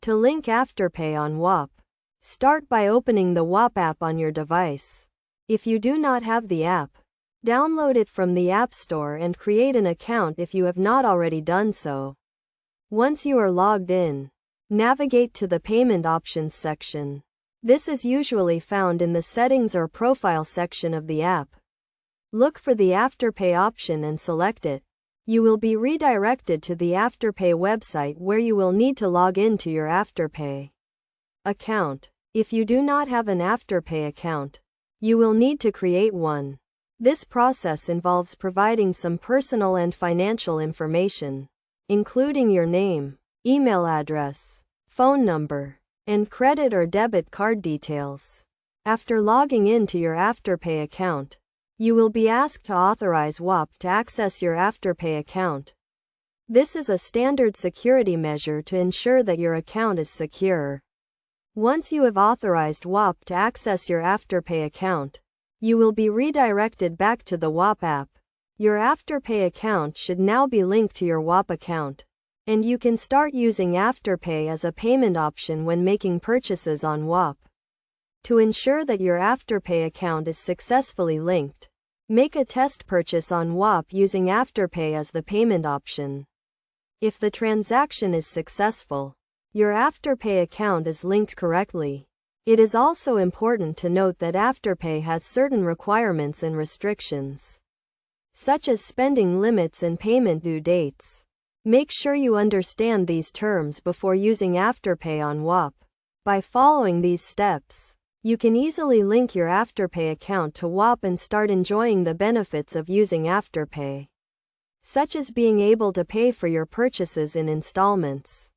To link Afterpay on Whop, start by opening the Whop app on your device. If you do not have the app, download it from the App Store and create an account if you have not already done so. Once you are logged in, navigate to the Payment Options section. This is usually found in the Settings or Profile section of the app. Look for the Afterpay option and select it. You will be redirected to the Afterpay website where you will need to log into your Afterpay account. If you do not have an Afterpay account, you will need to create one. This process involves providing some personal and financial information, including your name, email address, phone number, and credit or debit card details. After logging into your Afterpay account, you will be asked to authorize Whop to access your Afterpay account. This is a standard security measure to ensure that your account is secure. Once you have authorized Whop to access your Afterpay account, you will be redirected back to the Whop app. Your Afterpay account should now be linked to your Whop account, and you can start using Afterpay as a payment option when making purchases on Whop. To ensure that your Afterpay account is successfully linked, make a test purchase on Whop using Afterpay as the payment option. If the transaction is successful, your Afterpay account is linked correctly. It is also important to note that Afterpay has certain requirements and restrictions, such as spending limits and payment due dates. Make sure you understand these terms before using Afterpay on Whop. By following these steps, you can easily link your Afterpay account to Whop and start enjoying the benefits of using Afterpay, such as being able to pay for your purchases in installments.